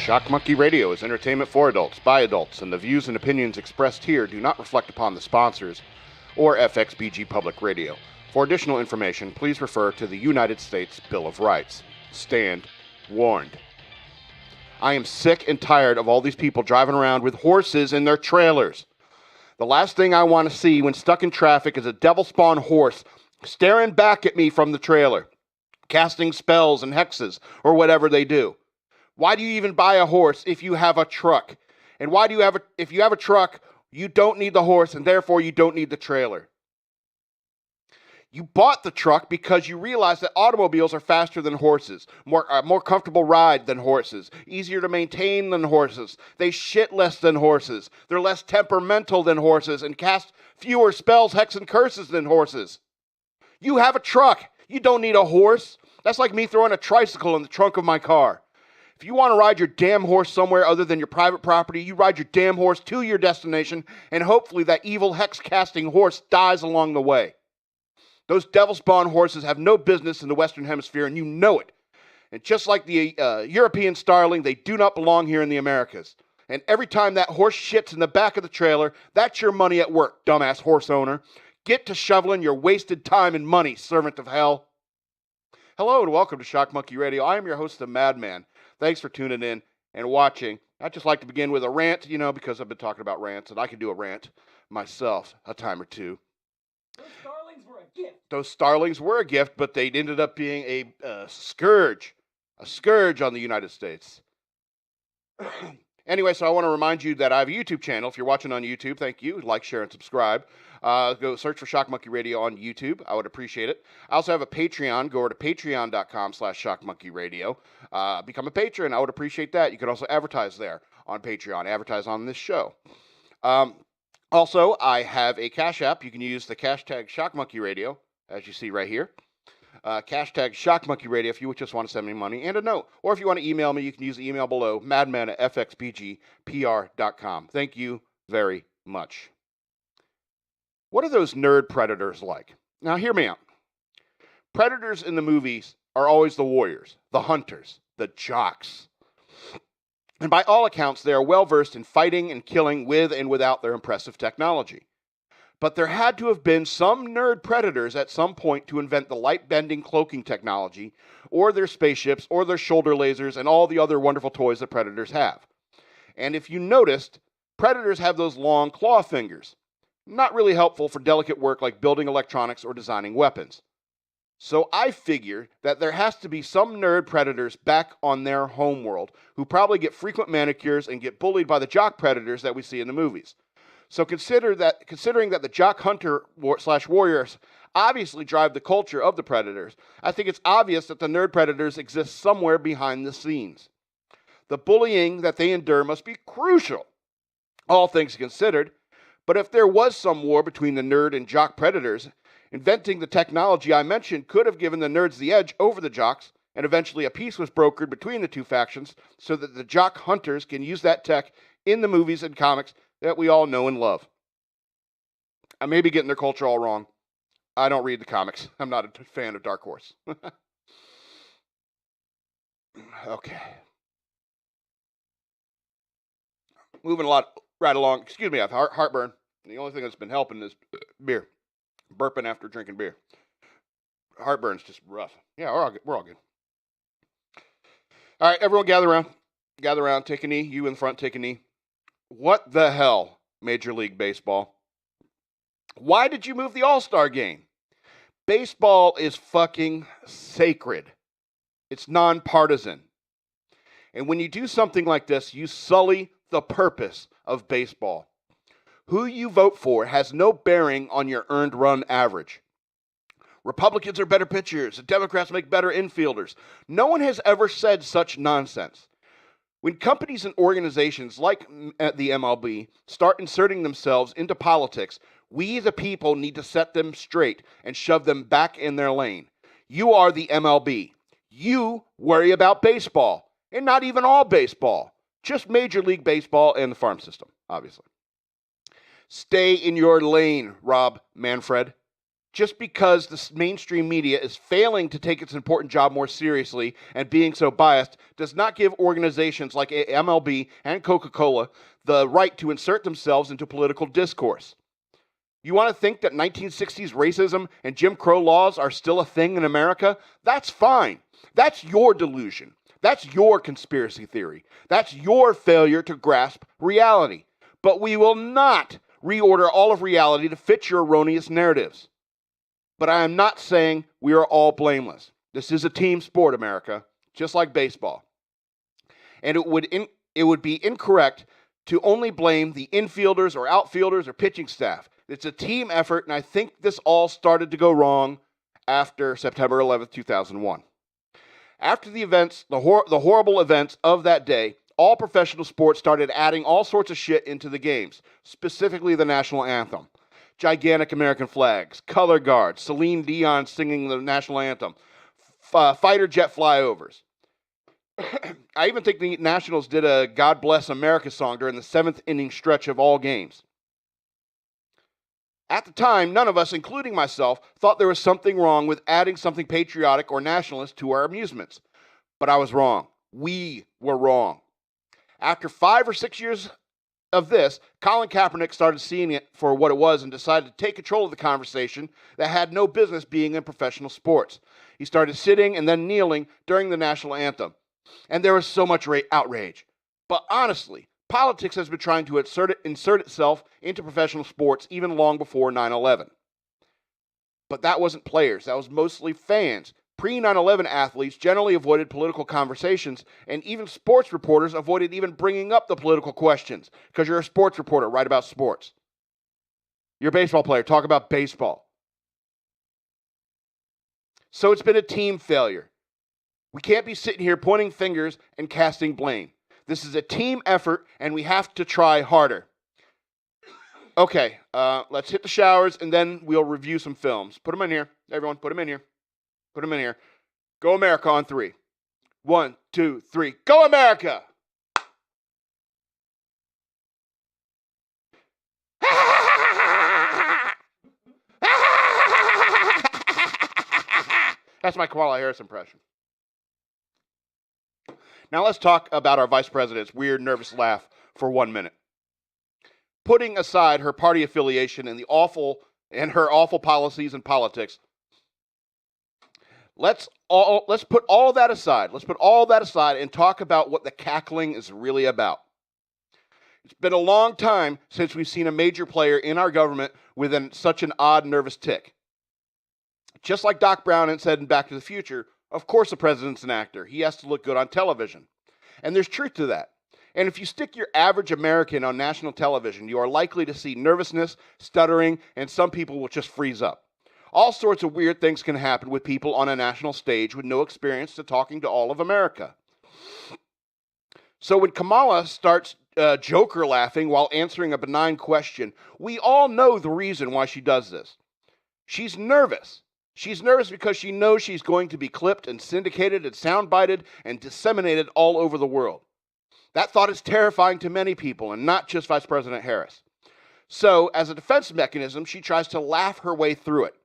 Shock Monkey Radio is entertainment for adults, by adults, and the views and opinions expressed here do not reflect upon the sponsors or FXBG Public Radio. For additional information, please refer to the United States Bill of Rights. Stand warned. I am sick and tired of all these people driving around with horses in their trailers. The last thing I want to see when stuck in traffic is a devil-spawn horse staring back at me from the trailer, casting spells and hexes, or whatever they do. Why do you even buy a horse if you have a truck? And why do you have if you have a truck, you don't need the horse, and therefore you don't need the trailer. You bought the truck because you realized that automobiles are faster than horses, more comfortable ride than horses, easier to maintain than horses. They shit less than horses. They're less temperamental than horses and cast fewer spells, hex, and curses than horses. You have a truck. You don't need a horse. That's like me throwing a tricycle in the trunk of my car. If you want to ride your damn horse somewhere other than your private property, you ride your damn horse to your destination, and hopefully that evil hex-casting horse dies along the way. Those devil-spawn horses have no business in the Western Hemisphere, and you know it. And just like the European starling, they do not belong here in the Americas. And every time that horse shits in the back of the trailer, that's your money at work, dumbass horse owner. Get to shoveling your wasted time and money, servant of hell. Hello and welcome to Shock Monkey Radio. I am your host, the Madman. Thanks for tuning in and watching. I'd just like to begin with a rant, because I've been talking about rants, and I can do a rant myself a time or two. Those starlings were a gift. Those starlings were a gift, but they ended up being a scourge on the United States. Anyway, so I want to remind you that I have a YouTube channel. If you're watching on YouTube, thank you. Like, share, and subscribe. Go search for Shock Monkey Radio on YouTube. I would appreciate it. I also have a Patreon. Go over to patreon.com/shockmonkeyradio. Become a patron. I would appreciate that. You can also advertise there on Patreon. Advertise on this show. Also, I have a Cash App. You can use the hashtag Shock Monkey Radio, as you see right here. Hashtag Shock Monkey Radio if you just want to send me money and a note. Or if you want to email me, you can use the email below, madman@fxbgpr.com. Thank you very much. What are those nerd predators like? Now, hear me out. Predators in the movies are always the warriors, the hunters, the jocks. And by all accounts, they are well-versed in fighting and killing with and without their impressive technology. But there had to have been some nerd predators at some point to invent the light-bending cloaking technology, or their spaceships, or their shoulder lasers, and all the other wonderful toys that predators have. And if you noticed, predators have those long claw fingers. Not really helpful for delicate work like building electronics or designing weapons. So I figure that there has to be some nerd predators back on their homeworld who probably get frequent manicures and get bullied by the jock predators that we see in the movies. So considering that the jock hunter / warriors obviously drive the culture of the predators, I think it's obvious that the nerd predators exist somewhere behind the scenes. The bullying that they endure must be crucial, all things considered. But if there was some war between the nerd and jock predators, inventing the technology I mentioned could have given the nerds the edge over the jocks, and eventually a peace was brokered between the two factions so that the jock hunters can use that tech in the movies and comics that we all know and love. I may be getting their culture all wrong. I don't read the comics. I'm not a fan of Dark Horse. Okay. Moving right along. Excuse me, I have heartburn. The only thing that's been helping is beer. Burping after drinking beer. Heartburn's just rough. Yeah, we're all good. All right, everyone gather around. Gather around, take a knee. You in the front, take a knee. What the hell, Major League Baseball? Why did you move the All-Star game? Baseball is fucking sacred. It's nonpartisan. And when you do something like this, you sully the purpose of baseball. Who you vote for has no bearing on your earned run average. Republicans are better pitchers. The Democrats make better infielders. No one has ever said such nonsense. When companies and organizations like the MLB start inserting themselves into politics, we the people need to set them straight and shove them back in their lane. You are the MLB. You worry about baseball, and not even all baseball. Just Major League Baseball and the farm system, obviously. Stay in your lane, Rob Manfred. just because the mainstream media is failing to take its important job more seriously and being so biased does not give organizations like MLB and Coca-Cola the right to insert themselves into political discourse. You want to think that 1960s racism and Jim Crow laws are still a thing in America? That's fine. That's your delusion. That's your conspiracy theory. That's your failure to grasp reality. But we will not reorder all of reality to fit your erroneous narratives. But I am not saying we are all blameless. This is a team sport, America, just like baseball. And it would be incorrect to only blame the infielders or outfielders or pitching staff. It's a team effort, and I think this all started to go wrong after September 11th, 2001. After the events, the horrible events of that day, all professional sports started adding all sorts of shit into the games, specifically the national anthem. Gigantic American flags, color guards, Celine Dion singing the national anthem, fighter jet flyovers. I even think the Nationals did a God Bless America song during the 7th inning stretch of all games. At the time, none of us, including myself, thought there was something wrong with adding something patriotic or nationalist to our amusements. But I was wrong. We were wrong. After 5 or 6 years of this, Colin Kaepernick started seeing it for what it was and decided to take control of the conversation that had no business being in professional sports. He started sitting and then kneeling during the national anthem. And there was so much outrage. But honestly, politics has been trying to insert itself into professional sports even long before 9/11. But that wasn't players. That was mostly fans. Pre-9/11 athletes generally avoided political conversations, and even sports reporters avoided even bringing up the political questions because you're a sports reporter, write about sports. You're a baseball player, talk about baseball. So it's been a team failure. We can't be sitting here pointing fingers and casting blame. This is a team effort, and we have to try harder. Okay, let's hit the showers, and then we'll review some films. Put them in here. Everyone, put them in here. Put them in here. Go America on 3. 1, 2, 3. Go America! That's my Kamala Harris impression. Now let's talk about our vice president's weird, nervous laugh for 1 minute. Putting aside her party affiliation and her awful policies and politics, let's put all that aside. Let's put all that aside and talk about what the cackling is really about. It's been a long time since we've seen a major player in our government with such an odd, nervous tick. Just like Doc Brown said in Back to the Future, of course the president's an actor. He has to look good on television. And there's truth to that. And if you stick your average American on national television, you are likely to see nervousness, stuttering, and some people will just freeze up. All sorts of weird things can happen with people on a national stage with no experience to talking to all of America. So when Kamala starts Joker laughing while answering a benign question, we all know the reason why she does this. She's nervous. She's nervous because she knows she's going to be clipped and syndicated and soundbited and disseminated all over the world. That thought is terrifying to many people, and not just Vice President Harris. So, as a defense mechanism, she tries to laugh her way through it.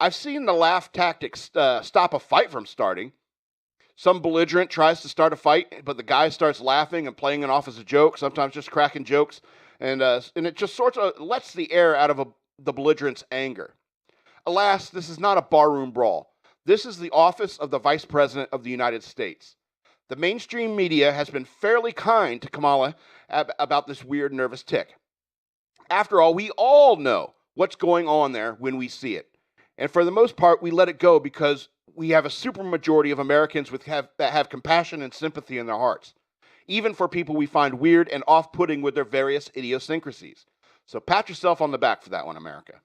I've seen the laugh tactics stop a fight from starting. Some belligerent tries to start a fight, but the guy starts laughing and playing it off as a joke, sometimes just cracking jokes, and it just sort of lets the air out of the belligerent's anger. Alas, this is not a barroom brawl. This is the office of the Vice President of the United States. The mainstream media has been fairly kind to Kamala about this weird nervous tick. After all, we all know what's going on there when we see it. And for the most part, we let it go because we have a supermajority of Americans that have compassion and sympathy in their hearts, even for people we find weird and off-putting with their various idiosyncrasies. So pat yourself on the back for that one, America.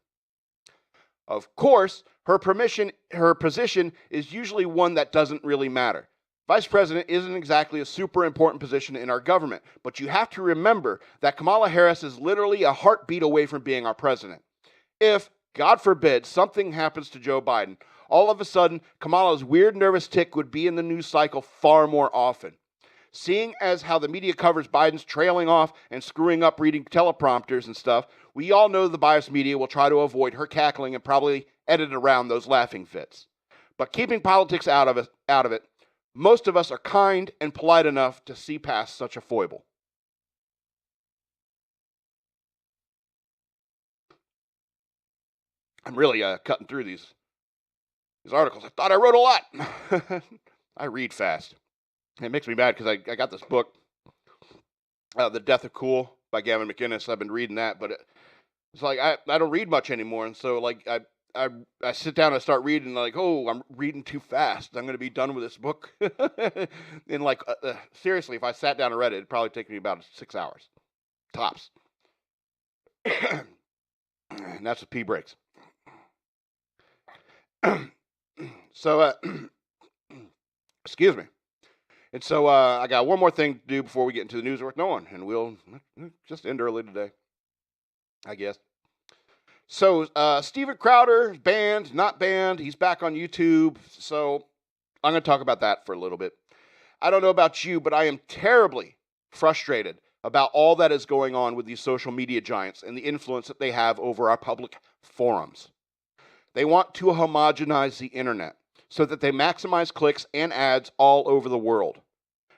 Of course, her position is usually one that doesn't really matter. Vice President isn't exactly a super important position in our government, but you have to remember that Kamala Harris is literally a heartbeat away from being our president. If, God forbid, something happens to Joe Biden, all of a sudden, Kamala's weird nervous tick would be in the news cycle far more often. Seeing as how the media covers Biden's trailing off and screwing up reading teleprompters and stuff, we all know the biased media will try to avoid her cackling and probably edit around those laughing fits. But keeping politics out of it, most of us are kind and polite enough to see past such a foible. I'm really cutting through these articles. I thought I wrote a lot. I read fast. It makes me mad because I got this book, The Death of Cool by Gavin McInnes. I've been reading that, but it's like I don't read much anymore, and so like I sit down and start reading, and like, oh, I'm reading too fast. I'm going to be done with this book. And like, seriously, if I sat down and read it, it'd probably take me about 6 hours, tops. And that's with pee breaks. So, excuse me. And so I got one more thing to do before we get into the news worth knowing, and we'll just end early today, I guess. So Steven Crowder, banned, not banned. He's back on YouTube. So I'm going to talk about that for a little bit. I don't know about you, but I am terribly frustrated about all that is going on with these social media giants and the influence that they have over our public forums. They want to homogenize the internet so that they maximize clicks and ads all over the world.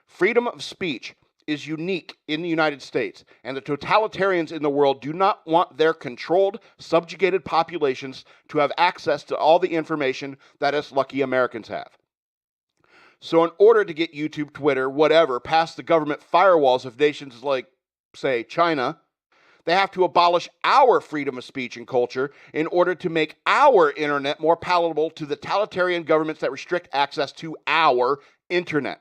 Freedom of speech is unique in the United States, and the totalitarians in the world do not want their controlled, subjugated populations to have access to all the information that us lucky Americans have. So in order to get YouTube, Twitter, whatever, past the government firewalls of nations like, say, China, they have to abolish our freedom of speech and culture in order to make our internet more palatable to the totalitarian governments that restrict access to our internet.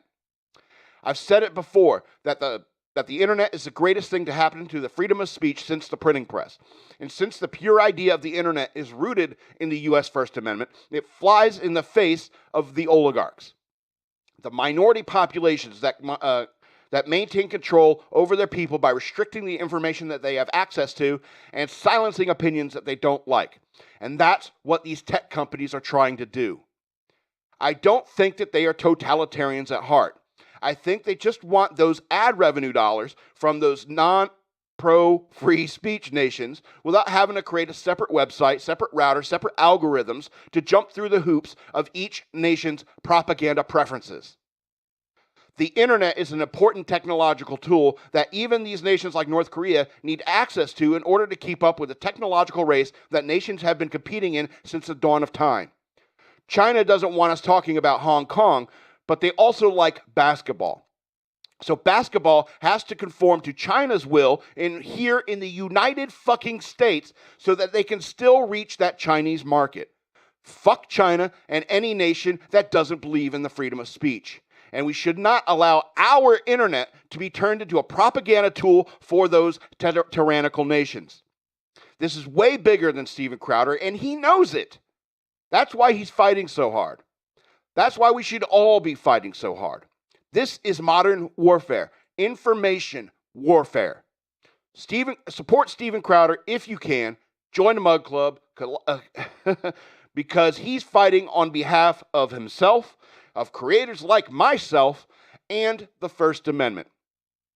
I've said it before that the internet is the greatest thing to happen to the freedom of speech since the printing press. And since the pure idea of the internet is rooted in the U.S. First Amendment, it flies in the face of the oligarchs, the minority populations that maintain control over their people by restricting the information that they have access to and silencing opinions that they don't like. And that's what these tech companies are trying to do. I don't think that they are totalitarians at heart. I think they just want those ad revenue dollars from those non-pro free speech nations without having to create a separate website, separate router, separate algorithms to jump through the hoops of each nation's propaganda preferences. The internet is an important technological tool that even these nations like North Korea need access to in order to keep up with the technological race that nations have been competing in since the dawn of time. China doesn't want us talking about Hong Kong, but they also like basketball. So basketball has to conform to China's will here in the United fucking States so that they can still reach that Chinese market. Fuck China and any nation that doesn't believe in the freedom of speech. And we should not allow our internet to be turned into a propaganda tool for those tyrannical nations. This is way bigger than Steven Crowder, and he knows it. That's why he's fighting so hard. That's why we should all be fighting so hard. This is modern warfare, information warfare. Support Steven Crowder if you can. Join the Mug Club because he's fighting on behalf of himself, of creators like myself, and the First Amendment.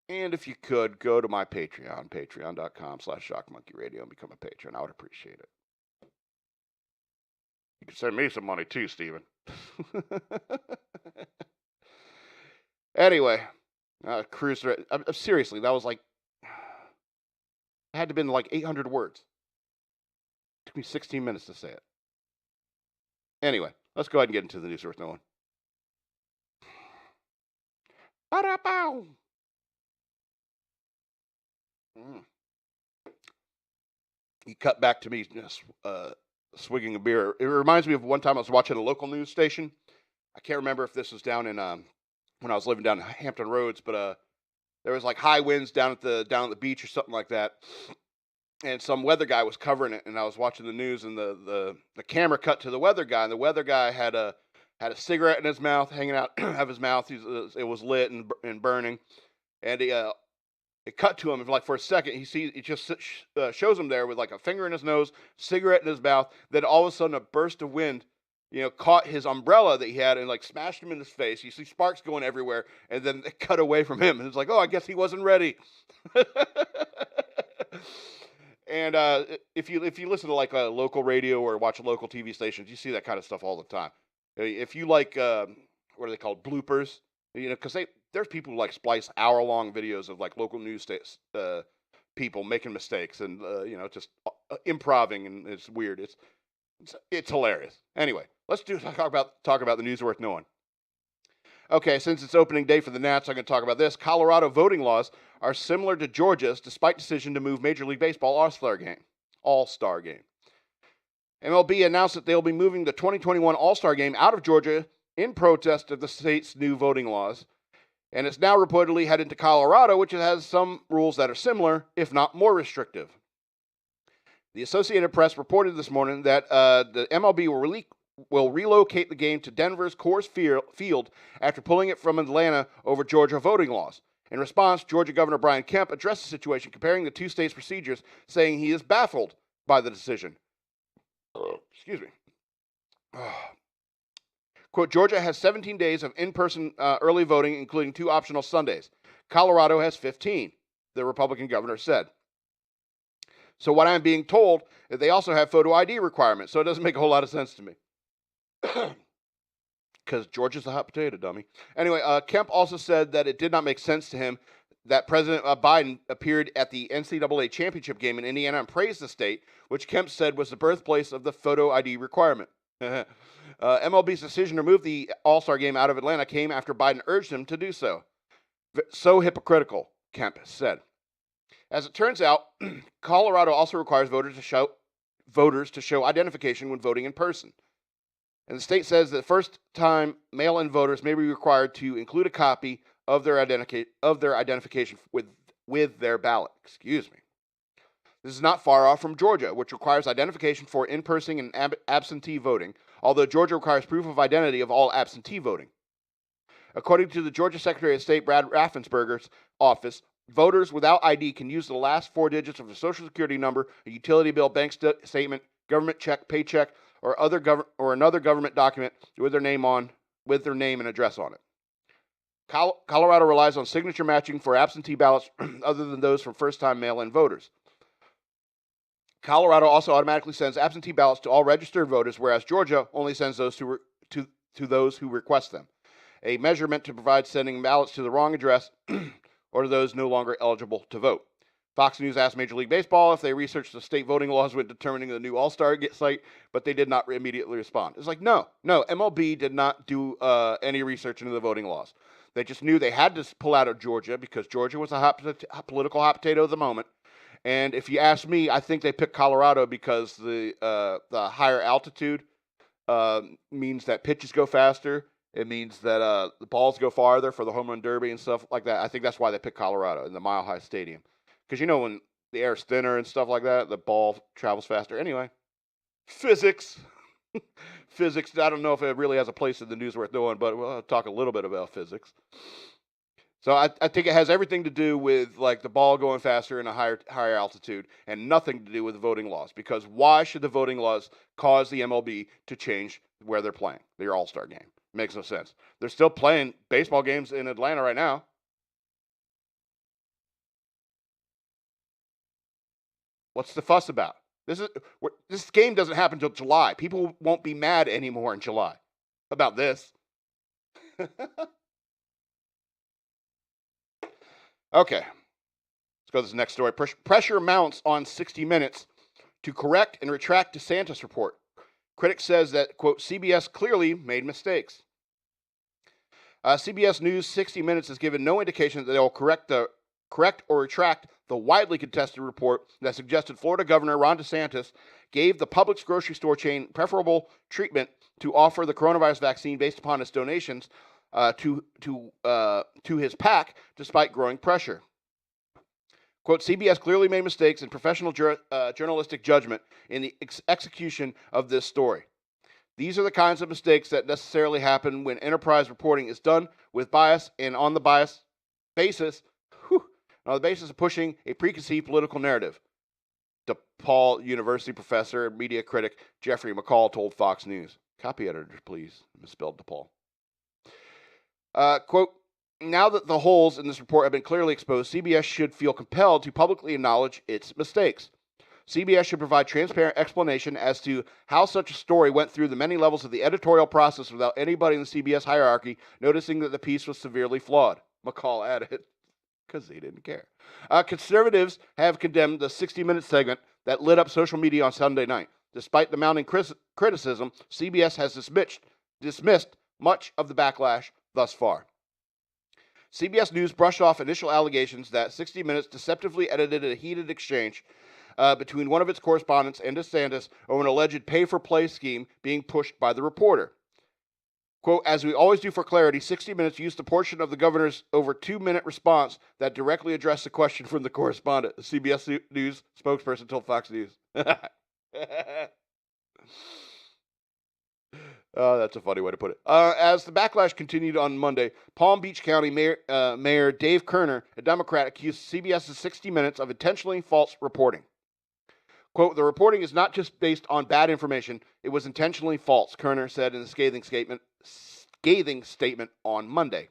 And if you could, go to my Patreon, patreon.com/shockmonkeyradio, and become a patron. I would appreciate it. You can send me some money too, Steven. Anyway, cruise. Seriously, that was like, it had to have been like 800 words. It took me 16 minutes to say it. Anyway, let's go ahead and get into the news worth knowing. He cut back to me swigging a beer. It reminds me of one time I was watching a local news station. I can't remember if this was down in when I was living down in Hampton Roads, but there was like high winds down at the beach or something like that. And some weather guy was covering it, and I was watching the news, and the camera cut to the weather guy, and the weather guy had a cigarette in his mouth, hanging out of his mouth. It was lit and burning, and it cut to him, and like for a second, he just shows him there with like a finger in his nose, cigarette in his mouth. Then all of a sudden, a burst of wind caught his umbrella that he had and like smashed him in his face. You see sparks going everywhere, and then they cut away from him, and it's like, oh, I guess he wasn't ready. And if you listen to like a local radio or watch local TV stations, you see that kind of stuff all the time. If you like, what are they called, bloopers? Because there's people who like splice hour-long videos of like local news people making mistakes and just improving, and it's weird. It's hilarious. Anyway, let's talk about the news worth knowing. Okay, since it's opening day for the Nats, I'm going to talk about this. Colorado voting laws are similar to Georgia's, despite decision to move Major League Baseball All-Star Game. MLB announced that they'll be moving the 2021 All-Star Game out of Georgia in protest of the state's new voting laws, and it's now reportedly headed to Colorado, which has some rules that are similar, if not more restrictive. The Associated Press reported this morning that the MLB will relocate the game to Denver's Coors Field after pulling it from Atlanta over Georgia voting laws. In response, Georgia Governor Brian Kemp addressed the situation, comparing the two states' procedures, saying he is baffled by the decision. Excuse me. Quote, Georgia has 17 days of in-person early voting, including 2 optional Sundays. Colorado has 15, the Republican governor said. So what I'm being told is they also have photo ID requirements, so it doesn't make a whole lot of sense to me. Because Georgia's a hot potato, dummy. Anyway, Kemp also said that it did not make sense to him that President Biden appeared at the NCAA championship game in Indiana and praised the state, which Kemp said was the birthplace of the photo ID requirement. MLB's decision to move the All-Star game out of Atlanta came after Biden urged him to do so. So hypocritical, Kemp said. As it turns out, Colorado also requires voters to show identification when voting in person. And the state says that first-time mail-in voters may be required to include a copy of their identification with their ballot. Excuse me. This is not far off from Georgia, which requires identification for in-person and absentee voting, although Georgia requires proof of identity of all absentee voting. According to the Georgia Secretary of State Brad Raffensperger's office, voters without ID can use the last 4 digits of their Social Security number, a utility bill, bank statement, government check, paycheck, or another government document with their name and address on it. Colorado relies on signature matching for absentee ballots other than those from first-time mail-in voters. Colorado also automatically sends absentee ballots to all registered voters, whereas Georgia only sends those to those who request them. A measure meant to provide sending ballots to the wrong address or to those no longer eligible to vote. Fox News asked Major League Baseball if they researched the state voting laws when determining the new All-Star site, but they did not immediately respond. It's like, no, MLB did not do any research into the voting laws. They just knew they had to pull out of Georgia because Georgia was a political hot potato of the moment. And if you ask me, I think they picked Colorado because the higher altitude means that pitches go faster. It means that the balls go farther for the home run derby and stuff like that. I think that's why they picked Colorado in the Mile High Stadium. Because when the air's thinner and stuff like that, the ball travels faster. Anyway, physics. Physics, I don't know if it really has a place in the news worth knowing, but we'll talk a little bit about physics. So I think it has everything to do with like the ball going faster in a higher altitude and nothing to do with the voting laws. Because why should the voting laws cause the MLB to change where they're playing their All-Star game? Makes no sense. They're still playing baseball games in Atlanta right now. What's the fuss about? This game doesn't happen until July. People won't be mad anymore in July about this. Okay, let's go to this next story. Pressure mounts on 60 Minutes to correct and retract DeSantis report. Critics says that, quote, CBS clearly made mistakes. CBS News 60 Minutes has given no indication that they will correct or retract the widely contested report that suggested Florida Governor Ron DeSantis gave the Publix grocery store chain preferable treatment to offer the coronavirus vaccine based upon its donations to his PAC, despite growing pressure. Quote, CBS clearly made mistakes in professional journalistic judgment in the execution of this story. These are the kinds of mistakes that necessarily happen when enterprise reporting is done with bias and on the basis of pushing a preconceived political narrative, DePaul University professor and media critic Jeffrey McCall told Fox News. Copy editors, please. Misspelled DePaul. Quote, now that the holes in this report have been clearly exposed, CBS should feel compelled to publicly acknowledge its mistakes. CBS should provide transparent explanation as to how such a story went through the many levels of the editorial process without anybody in the CBS hierarchy noticing that the piece was severely flawed. McCall added, because they didn't care. Conservatives have condemned the 60-minute segment that lit up social media on Sunday night. Despite the mounting criticism, CBS has dismissed much of the backlash thus far. CBS News brushed off initial allegations that 60 Minutes deceptively edited a heated exchange between one of its correspondents and DeSantis over an alleged pay-for-play scheme being pushed by the reporter. Quote, as we always do for clarity, 60 Minutes used a portion of the governor's over 2-minute response that directly addressed the question from the correspondent, the CBS News spokesperson told Fox News. That's a funny way to put it. As the backlash continued on Monday, Palm Beach County Mayor Dave Kerner, a Democrat, accused CBS's 60 Minutes of intentionally false reporting. Quote, the reporting is not just based on bad information, it was intentionally false, Kerner said in a scathing statement on Monday.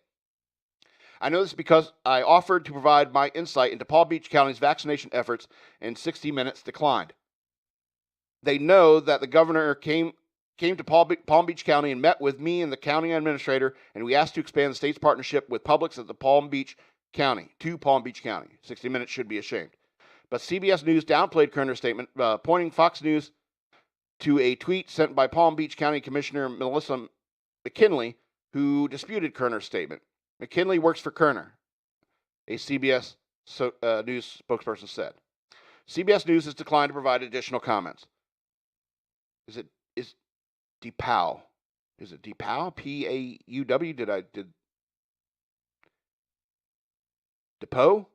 I know this because I offered to provide my insight into Palm Beach County's vaccination efforts, and 60 Minutes declined. They know that the governor came to Palm Beach County and met with me and the county administrator, and we asked to expand the state's partnership with Publix at the Palm Beach County, to Palm Beach County. 60 Minutes should be ashamed. But CBS News downplayed Kerner's statement, pointing Fox News to a tweet sent by Palm Beach County Commissioner Melissa McKinley, who disputed Kerner's statement. McKinley works for Kerner, a CBS News spokesperson said. CBS News has declined to provide additional comments. Is DePau? Is it DePau? P-A-U-W? DePau?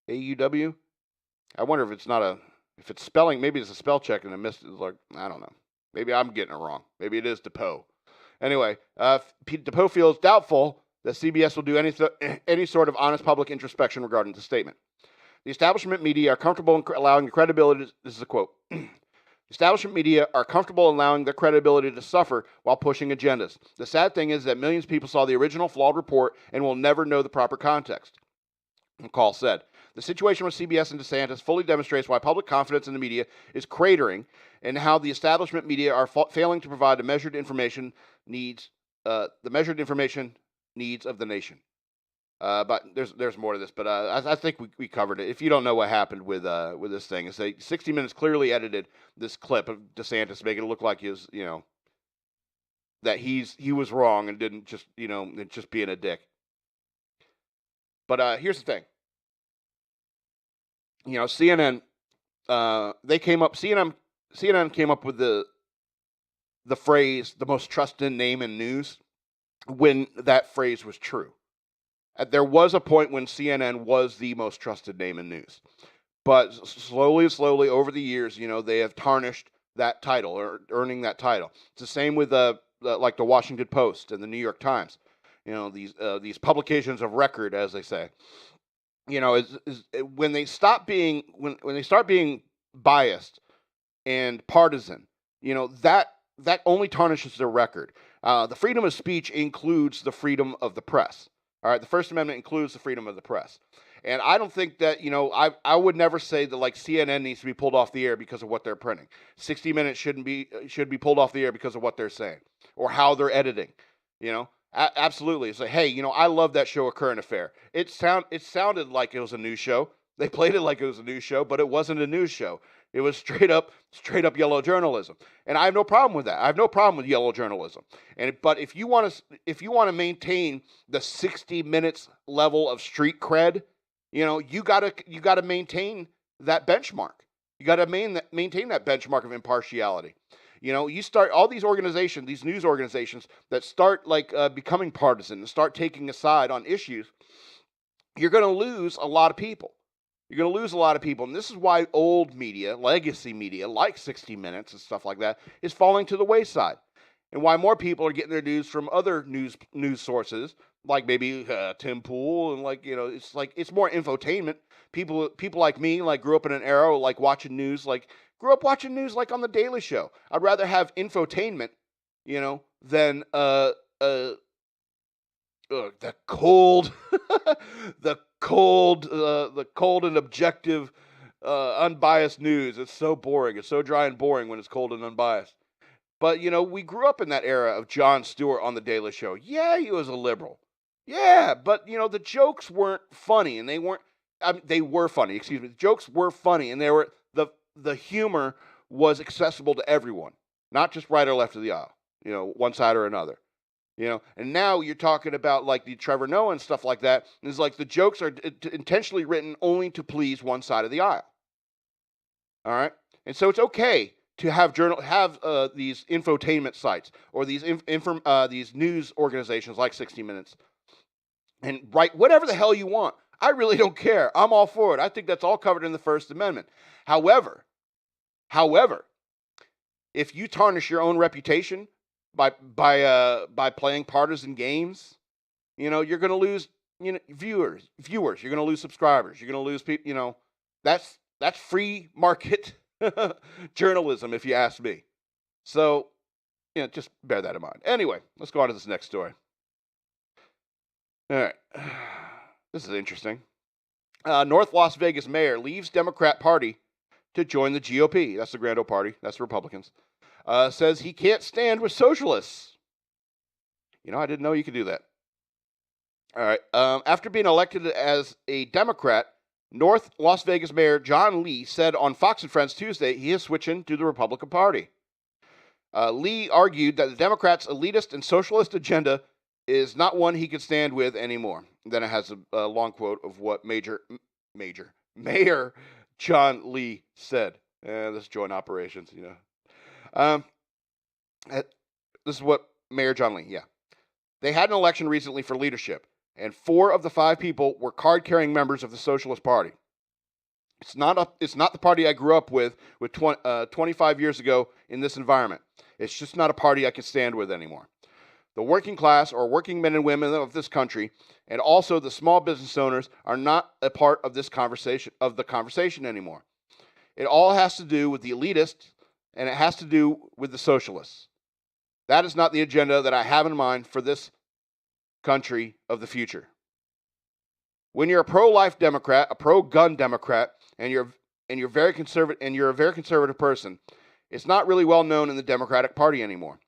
A-U-W? I wonder if it's spelling, maybe it's a spell check and I missed it. It's like, I don't know. Maybe I'm getting it wrong. Maybe it is DePau. Anyway, DePau feels doubtful that CBS will do any sort of honest public introspection regarding the statement. The establishment media are comfortable in allowing the credibility, this is a quote, establishment media are comfortable allowing their credibility to suffer while pushing agendas. The sad thing is that millions of people saw the original flawed report and will never know the proper context, McCall said. The situation with CBS and DeSantis fully demonstrates why public confidence in the media is cratering and how the establishment media are failing to provide the measured information needs of the nation. But there's more to this, but I think we covered it. If you don't know what happened with this thing, it's 60 Minutes clearly edited this clip of DeSantis, making it look like that he was wrong and didn't just being a dick. But here's the thing. CNN came up with the phrase "the most trusted name in news" when that phrase was true. There was a point when CNN was the most trusted name in news, but slowly over the years, they have tarnished that title or earning that title. It's the same with like the Washington Post and the New York Times. These publications of record, as they say. When they stop being when they start being biased and partisan, that only tarnishes their record. The freedom of speech includes the freedom of the press. All right, the First Amendment includes the freedom of the press, and I don't think that I would never say that like CNN needs to be pulled off the air because of what they're printing. 60 Minutes should be pulled off the air because of what they're saying or how they're editing. Absolutely. It's like, hey, I love that show, A Current Affair. It sounded like it was a news show. They played it like it was a news show, but it wasn't a news show. It was straight up yellow journalism, and I have no problem with that. I have no problem with yellow journalism. But if you want to maintain the 60 Minutes level of street cred, you gotta maintain that benchmark. You gotta maintain that benchmark of impartiality. You start all these organizations, these news organizations that start becoming partisan and start taking a side on issues, you're going to lose a lot of people. You're going to lose a lot of people. And this is why old media, legacy media, like 60 Minutes and stuff like that, is falling to the wayside. And why more people are getting their news from other news sources like maybe Tim Pool, and like, it's more infotainment. People like me, like, grew up in an era like watching news, like grew up watching news like on the Daily Show. I'd rather have infotainment, than the cold, the cold and objective, unbiased news. It's so boring. It's so dry and boring when it's cold and unbiased. But, we grew up in that era of Jon Stewart on the Daily Show. Yeah, he was a liberal. Yeah, but, the jokes weren't funny, and they weren't. They were funny. Excuse me. The jokes were funny, and the humor was accessible to everyone, not just right or left of the aisle. One side or another. And now you're talking about like the Trevor Noah and stuff like that. And it's like the jokes are intentionally written only to please one side of the aisle. All right, and so it's okay to have these infotainment sites or these these news organizations like 60 Minutes and write whatever the hell you want. I really don't care. I'm all for it. I think that's all covered in the First Amendment. However, if you tarnish your own reputation by playing partisan games, you're going to lose viewers. You're going to lose subscribers. You're going to lose people. That's free market journalism, if you ask me. So, just bear that in mind. Anyway, let's go on to this next story. All right, this is interesting. North Las Vegas mayor leaves Democrat Party to join the GOP. That's the Grand Old Party. That's the Republicans. Says he can't stand with socialists. I didn't know you could do that. All right. After being elected as a Democrat, North Las Vegas Mayor John Lee said on Fox and Friends Tuesday he is switching to the Republican Party. Lee argued that the Democrats' elitist and socialist agenda is not one he could stand with anymore. Then it has a long quote of what Mayor John Lee said. This joint operations, this is what Mayor John Lee, They had an election recently for leadership, and 4 of the 5 people were card-carrying members of the Socialist Party. It's not the party I grew up with 25 years ago in this environment. It's just not a party I can stand with anymore. The working class or working men and women of this country, and also the small business owners, are not a part of the conversation anymore. It all has to do with the elitists, and it has to do with the socialists. That is not the agenda that I have in mind for this country of the future. When you're a pro-life Democrat, a pro-gun Democrat, and you're a very conservative person, it's not really well known in the Democratic Party anymore.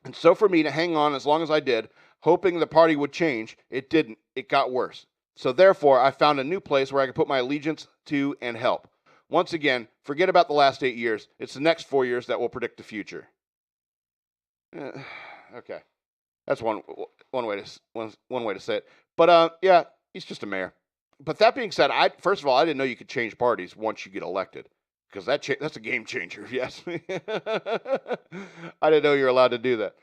And so for me to hang on as long as I did, hoping the party would change, it didn't. It got worse. So therefore, I found a new place where I could put my allegiance to and help. Once again, forget about the last 8 years. It's the next 4 years that will predict the future. Okay, that's one way to say it. But yeah, he's just a mayor. But that being said, first of all, I didn't know you could change parties once you get elected, because that's a game changer, if you ask me. I didn't know you're allowed to do that.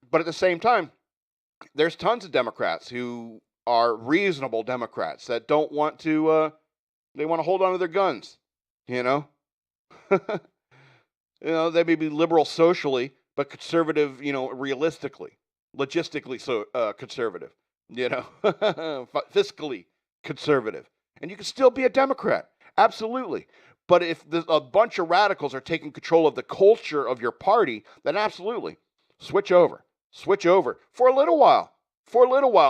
But at the same time, there's tons of Democrats who are reasonable Democrats that don't want to. They want to hold on to their guns. They may be liberal socially, but conservative, realistically, logistically, so conservative. Fiscally conservative, and you can still be a Democrat. Absolutely. But if a bunch of radicals are taking control of the culture of your party, then absolutely switch over for a little while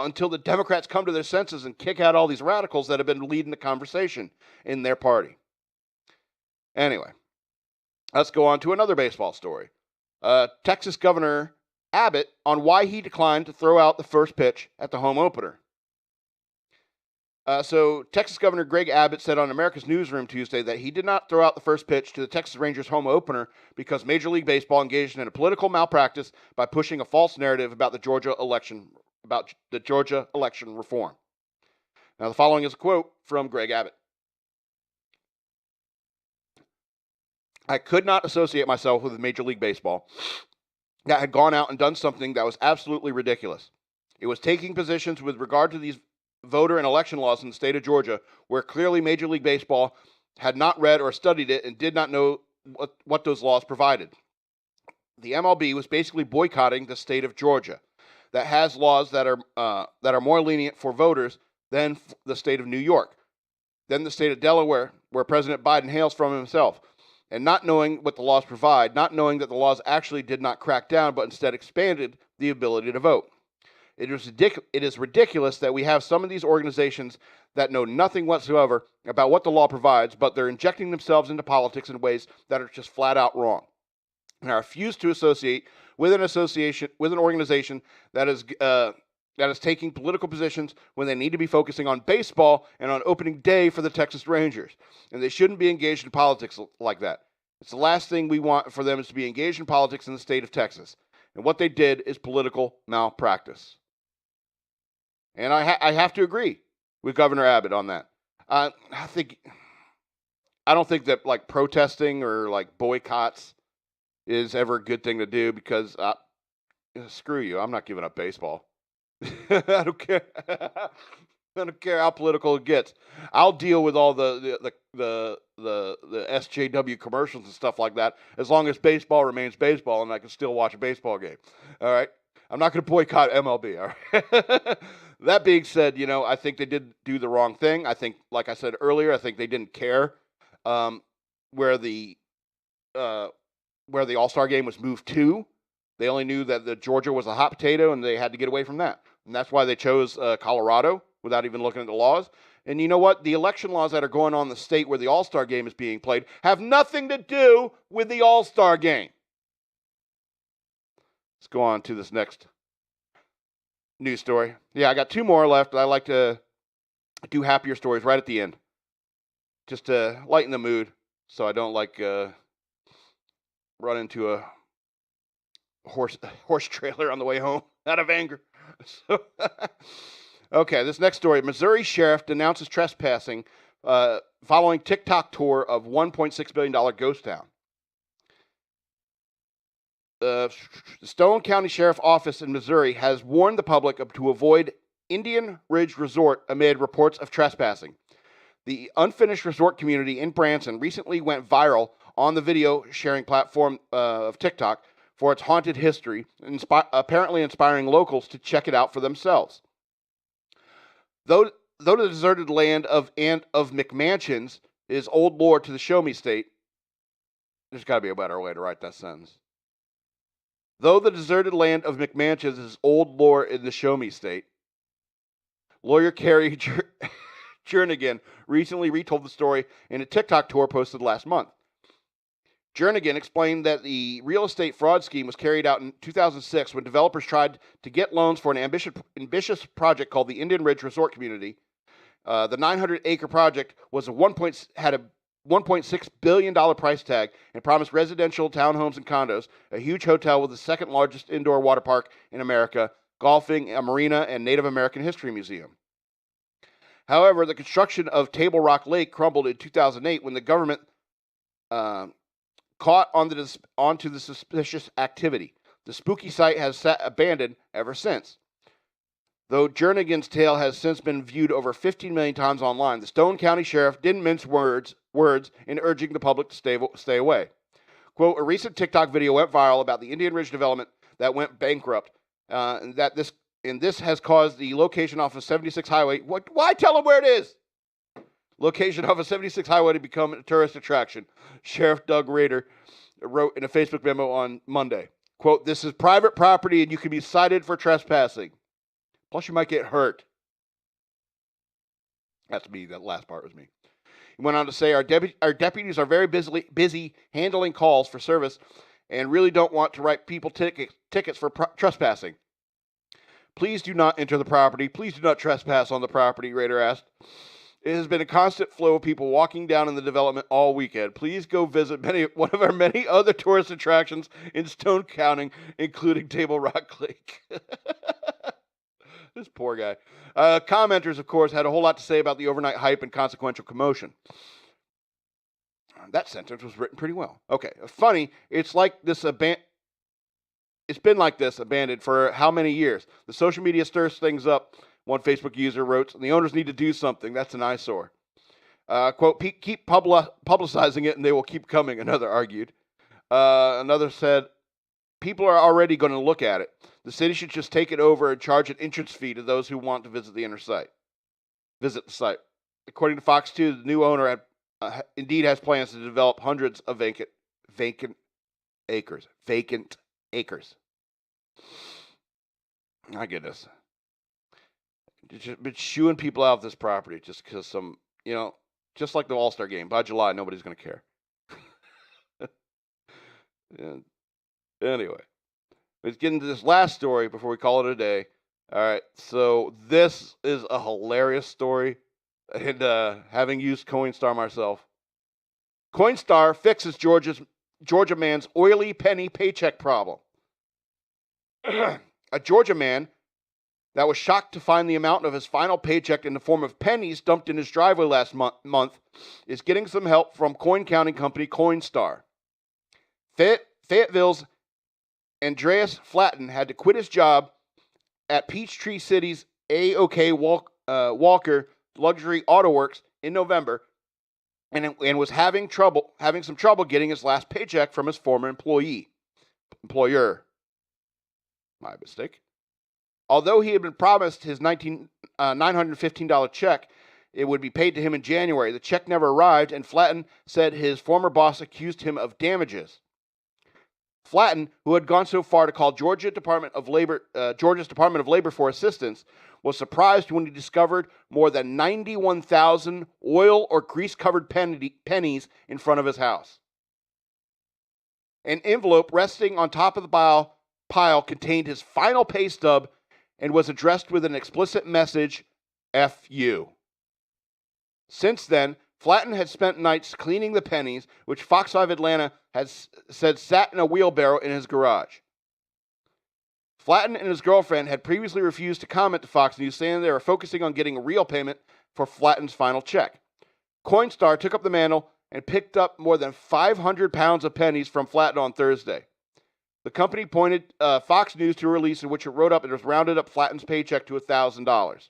until the Democrats come to their senses and kick out all these radicals that have been leading the conversation in their party. Anyway, let's go on to another baseball story. Texas Governor Abbott on why he declined to throw out the first pitch at the home opener. So Texas Governor Greg Abbott said on America's Newsroom Tuesday that he did not throw out the first pitch to the Texas Rangers home opener because Major League Baseball engaged in a political malpractice by pushing a false narrative about the Georgia election reform. Now, the following is a quote from Greg Abbott. I could not associate myself with Major League Baseball that had gone out and done something that was absolutely ridiculous. It was taking positions with regard to these voter and election laws in the state of Georgia, where clearly Major League Baseball had not read or studied it and did not know what those laws provided. The MLB was basically boycotting the state of Georgia. that has laws that are more lenient for voters than the state of New York, then the state of Delaware, where President Biden hails from himself, and not knowing what the laws provide, not knowing that the laws actually did not crack down, but instead expanded the ability to vote. It is ridiculous that we have some of these organizations that know nothing whatsoever about what the law provides, but they're injecting themselves into politics in ways that are just flat out wrong. And I refuse to associate with an organization that is taking political positions when they need to be focusing on baseball and on opening day for the Texas Rangers. And they shouldn't be engaged in politics like that. It's the last thing we want for them is to be engaged in politics in the state of Texas. And what they did is political malpractice. And I have to agree with Governor Abbott on that. I don't think that like protesting or like boycotts is ever a good thing to do because screw you, I'm not giving up baseball. I don't care. I don't care how political it gets. I'll deal with all the SJW commercials and stuff like that as long as baseball remains baseball and I can still watch a baseball game. All right. I'm not going to boycott MLB. All right. That being said, I think they did do the wrong thing. I think, like I said earlier, I think they didn't care where the All-Star game was moved to. They only knew that the Georgia was a hot potato, and they had to get away from that. And that's why they chose Colorado without even looking at the laws. And you know what? The election laws that are going on in the state where the All-Star game is being played have nothing to do with the All-Star game. Let's go on to this next news story. Yeah, I got two more left. I like to do happier stories right at the end, just to lighten the mood, so I don't run into a horse trailer on the way home out of anger. So, okay, this next story: Missouri sheriff denounces trespassing following TikTok tour of $1.6 billion ghost town. The Stone County Sheriff Office in Missouri has warned the public to avoid Indian Ridge Resort amid reports of trespassing. The unfinished resort community in Branson recently went viral on the video sharing platform of TikTok for its haunted history, apparently inspiring locals to check it out for themselves. Though the deserted land of McMansions is old lore to the Show Me State, there's got to be a better way to write that sentence. Though the deserted land of McMansions is old lore in the Show Me State, lawyer Carrie Jernigan recently retold the story in a TikTok tour posted last month. Jernigan explained that the real estate fraud scheme was carried out in 2006 when developers tried to get loans for an ambitious project called the Indian Ridge Resort Community. The 900-acre project had a $1.6 billion price tag and promised residential townhomes and condos, a huge hotel with the second largest indoor water park in America, golfing, a marina, and Native American History Museum. However, the construction of Table Rock Lake crumbled in 2008 when the government caught onto the suspicious activity. The spooky site has sat abandoned ever since. Though Jernigan's tale has since been viewed over 15 million times online, the Stone County Sheriff didn't mince words in urging the public to stay away. Quote, a recent TikTok video went viral about the Indian Ridge development that went bankrupt, and this has caused the location off of 76 Highway. Why tell them where it is? Location off of 76 Highway to become a tourist attraction. Sheriff Doug Rader wrote in a Facebook memo on Monday. Quote, this is private property and you can be cited for trespassing. Plus you might get hurt. That's me. That last part was me. He went on to say, our deputies are very busy handling calls for service and really don't want to write people tickets for trespassing. Please do not enter the property. Please do not trespass on the property, Rader asked. It has been a constant flow of people walking down in the development all weekend. Please go visit one of our many other tourist attractions in Stone County, including Table Rock Lake. This poor guy. Commenters, of course, had a whole lot to say about the overnight hype and consequential commotion. That sentence was written pretty well. Okay, funny. It's like this It's been like this, abandoned, for how many years? The social media stirs things up. One Facebook user wrote, and the owners need to do something. That's an eyesore. Quote, keep publicizing it and they will keep coming, another argued. Another said, people are already going to look at it. The city should just take it over and charge an entrance fee to those who want to visit the site. According to Fox 2, the new owner indeed has plans to develop hundreds of vacant acres. My goodness. Just been shooing people out of this property just because just like the All-Star game. By July, nobody's going to care. And anyway, let's get into this last story before we call it a day. All right, so this is a hilarious story, and having used Coinstar myself. Coinstar fixes Georgia man's oily penny paycheck problem. A Georgia man that was shocked to find the amount of his final paycheck in the form of pennies dumped in his driveway last month is getting some help from coin counting company Coinstar. Fayetteville's Andreas Flatten had to quit his job at Peachtree City's A.OK. Walker Luxury Auto Works in November and was having some trouble getting his last paycheck from his former employer. My mistake. Although he had been promised his $915 check, it would be paid to him in January. The check never arrived, and Flatten said his former boss accused him of damages. Flatten, who had gone so far to call Georgia's Department of Labor for assistance, was surprised when he discovered more than 91,000 oil or grease-covered pennies in front of his house. An envelope resting on top of the pile contained his final pay stub and was addressed with an explicit message, F you. Since then, Flatten had spent nights cleaning the pennies, which Fox 5 Atlanta has said sat in a wheelbarrow in his garage. Flatten and his girlfriend had previously refused to comment to Fox News, saying they were focusing on getting a real payment for Flatten's final check. Coinstar took up the mantle and picked up more than 500 pounds of pennies from Flatten on Thursday. The company pointed Fox News to a release in which it wrote up and rounded up Flatten's paycheck to $1,000.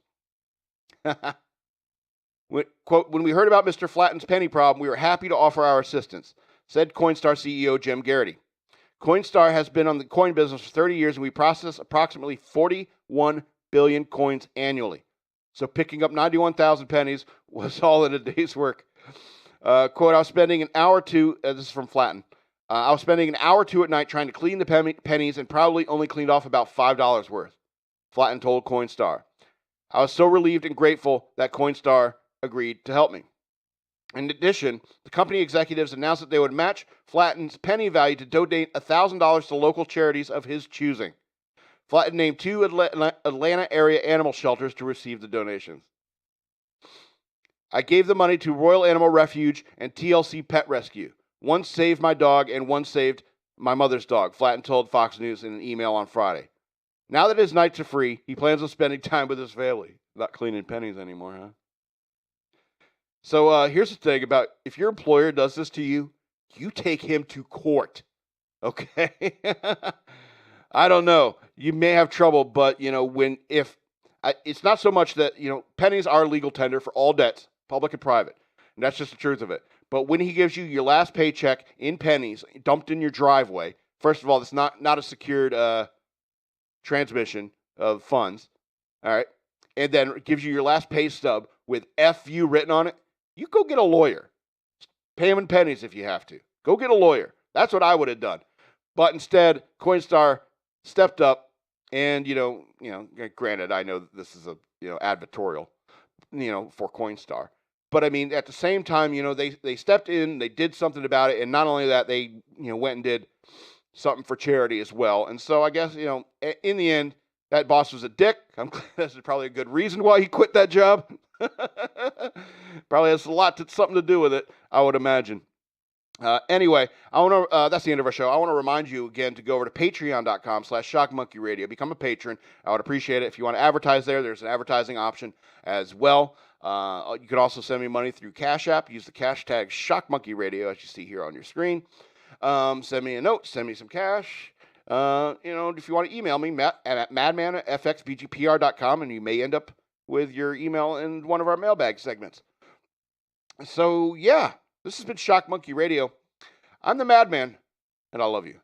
Quote, when we heard about Mr. Flatten's penny problem, we were happy to offer our assistance, said Coinstar CEO Jim Garrity. Coinstar has been on the coin business for 30 years, and we process approximately 41 billion coins annually. So picking up 91,000 pennies was all in a day's work. Quote, I was spending an hour or two, this is from Flatten, I was spending an hour or two at night trying to clean the pennies and probably only cleaned off about $5 worth, Flatten told Coinstar. I was so relieved and grateful that Coinstar agreed to help me. In addition, the company executives announced that they would match Flatten's penny value to donate $1,000 to local charities of his choosing. Flatten named 2 Atlanta area animal shelters to receive the donations. I gave the money to Royal Animal Refuge and TLC Pet Rescue. One saved my dog and one saved my mother's dog, Flatten told Fox News in an email on Friday. Now that his nights are free, he plans on spending time with his family. Not cleaning pennies anymore, huh? So here's the thing about if your employer does this to you, you take him to court, okay? I don't know. You may have trouble, but, it's not so much that, pennies are legal tender for all debts, public and private. And that's just the truth of it. But when he gives you your last paycheck in pennies dumped in your driveway, first of all, it's not a secured transmission of funds, all right? And then gives you your last pay stub with FU written on it, you go get a lawyer. Pay him in pennies if you have to. Go get a lawyer. That's what I would have done. But instead, Coinstar stepped up and, granted, I know this is a, advertorial, for Coinstar. But, I mean, at the same time, they stepped in, they did something about it, and not only that, they, went and did something for charity as well. And so I guess, in the end, that boss was a dick. I'm glad this is probably a good reason why he quit that job. Probably has something to do with it, I would imagine. Anyway, that's the end of our show. I want to remind you again to go over to patreon.com/shockmonkeyradio. Become a patron. I would appreciate it. If you want to advertise there's an advertising option as well. You can also send me money through Cash App. Use the cash tag shockmonkeyradio as you see here on your screen. Send me a note. Send me some cash. If you want to email me, Matt at madman@fxbgpr.com, and you may end up with your email in one of our mailbag segments. So, yeah, this has been Shock Monkey Radio. I'm the Madman, and I love you.